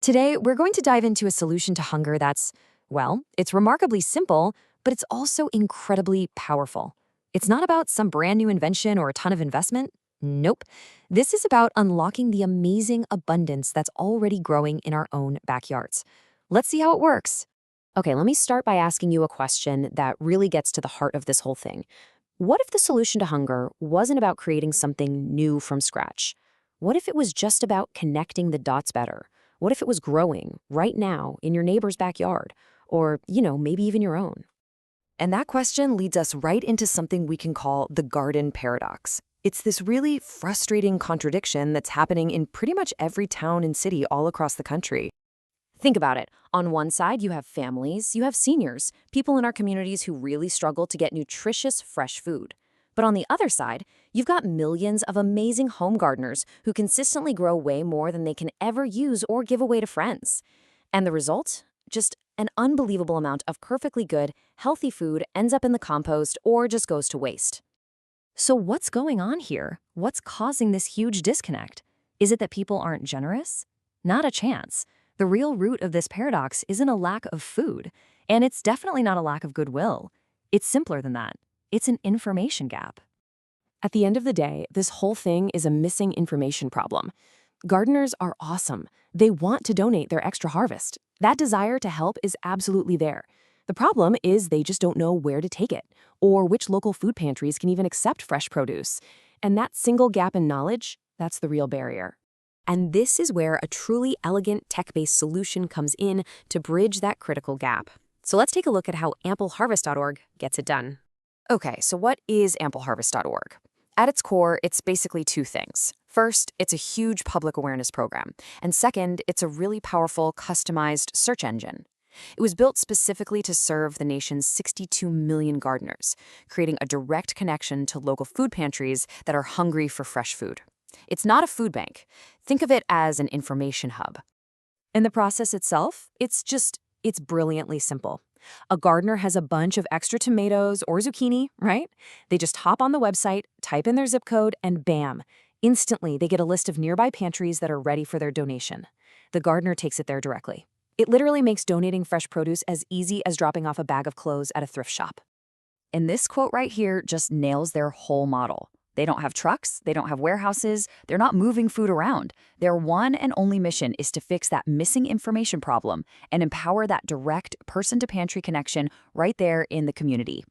Today, we're going to dive into a solution to hunger that's, well, it's remarkably simple, but it's also incredibly powerful. It's not about some brand new invention or a ton of investment. Nope. This is about unlocking the amazing abundance that's already growing in our own backyards. Let's see how it works. Okay, let me start by asking you a question that really gets to the heart of this whole thing. What if the solution to hunger wasn't about creating something new from scratch? What if it was just about connecting the dots better? What if it was growing right now in your neighbor's backyard? Or, maybe even your own? And that question leads us right into something we can call the garden paradox. It's this really frustrating contradiction that's happening in pretty much every town and city all across the country. Think about it. On one side, you have families, you have seniors, people in our communities who really struggle to get nutritious, fresh food. But on the other side, you've got millions of amazing home gardeners who consistently grow way more than they can ever use or give away to friends. And the result? Just an unbelievable amount of perfectly good, healthy food ends up in the compost or just goes to waste. So what's going on here? What's causing this huge disconnect? Is it that people aren't generous? Not a chance. The real root of this paradox isn't a lack of food, and it's definitely not a lack of goodwill. It's simpler than that. It's an information gap. At the end of the day, this whole thing is a missing information problem. Gardeners are awesome. They want to donate their extra harvest. That desire to help is absolutely there. The problem is they just don't know where to take it, or which local food pantries can even accept fresh produce. And that single gap in knowledge, that's the real barrier. And this is where a truly elegant tech-based solution comes in to bridge that critical gap. So let's take a look at how AmpleHarvest.org gets it done. Okay, so what is AmpleHarvest.org? At its core, it's basically two things. First, it's a huge public awareness program. And second, it's a really powerful, customized search engine. It was built specifically to serve the nation's 62 million gardeners, creating a direct connection to local food pantries that are hungry for fresh food. It's not a food bank. Think of it as an information hub. In the process itself, it's brilliantly simple. A gardener has a bunch of extra tomatoes or zucchini, right? They just hop on the website, type in their zip code, and bam, instantly they get a list of nearby pantries that are ready for their donation. The gardener takes it there directly. It literally makes donating fresh produce as easy as dropping off a bag of clothes at a thrift shop. And this quote right here just nails their whole model. They don't have trucks, they don't have warehouses, they're not moving food around. Their one and only mission is to fix that missing information problem and empower that direct person-to-pantry connection right there in the community.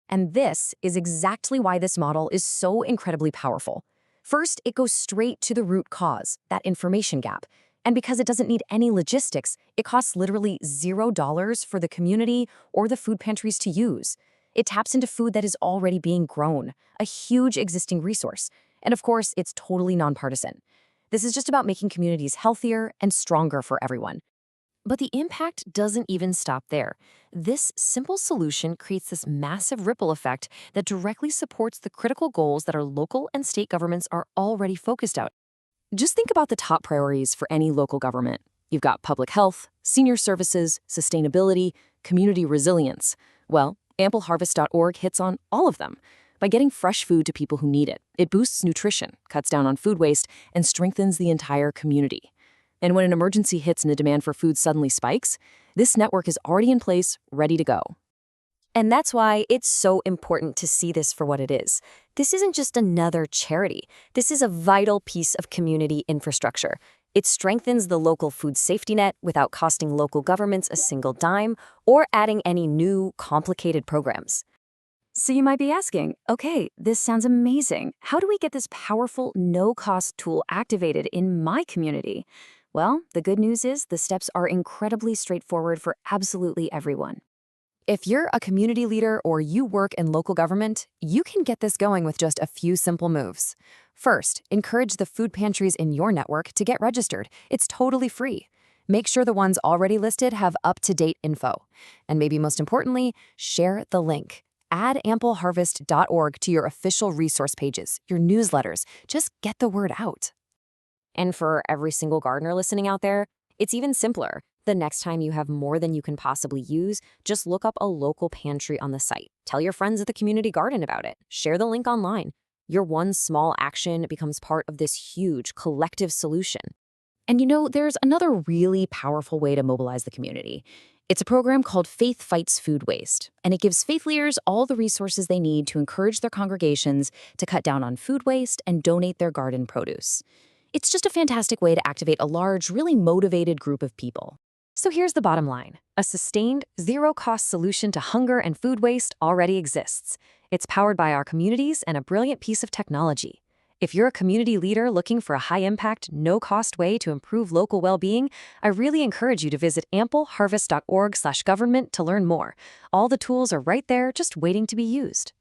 And this is exactly why this model is so incredibly powerful. First, it goes straight to the root cause, that information gap. And because it doesn't need any logistics, it costs literally $0 for the community or the food pantries to use. It taps into food that is already being grown, a huge existing resource. And of course, it's totally nonpartisan. This is just about making communities healthier and stronger for everyone. But the impact doesn't even stop there. This simple solution creates this massive ripple effect that directly supports the critical goals that our local and state governments are already focused on. Just think about the top priorities for any local government. You've got public health, senior services, sustainability, community resilience. Well, AmpleHarvest.org hits on all of them. By getting fresh food to people who need it, it boosts nutrition, cuts down on food waste, and strengthens the entire community. And when an emergency hits and the demand for food suddenly spikes, this network is already in place, ready to go. And that's why it's so important to see this for what it is. This isn't just another charity. This is a vital piece of community infrastructure. It strengthens the local food safety net without costing local governments a single dime or adding any new, complicated programs. So you might be asking, okay, this sounds amazing. How do we get this powerful, no-cost tool activated in my community? Well, the good news is the steps are incredibly straightforward for absolutely everyone. If you're a community leader or you work in local government, you can get this going with just a few simple moves. First, encourage the food pantries in your network to get registered. It's totally free. Make sure the ones already listed have up-to-date info. And maybe most importantly, share the link. Add AmpleHarvest.org to your official resource pages, your newsletters. Just get the word out. And for every single gardener listening out there, it's even simpler. The next time you have more than you can possibly use, just look up a local pantry on the site. Tell your friends at the community garden about it. Share the link online. Your one small action becomes part of this huge collective solution. And there's another really powerful way to mobilize the community. It's a program called Faith Fights Food Waste, and it gives faith leaders all the resources they need to encourage their congregations to cut down on food waste and donate their garden produce. It's just a fantastic way to activate a large, really motivated group of people. So here's the bottom line. A sustained, zero-cost solution to hunger and food waste already exists. It's powered by our communities and a brilliant piece of technology. If you're a community leader looking for a high-impact, no-cost way to improve local well-being, I really encourage you to visit AmpleHarvest.org/government to learn more. All the tools are right there, just waiting to be used.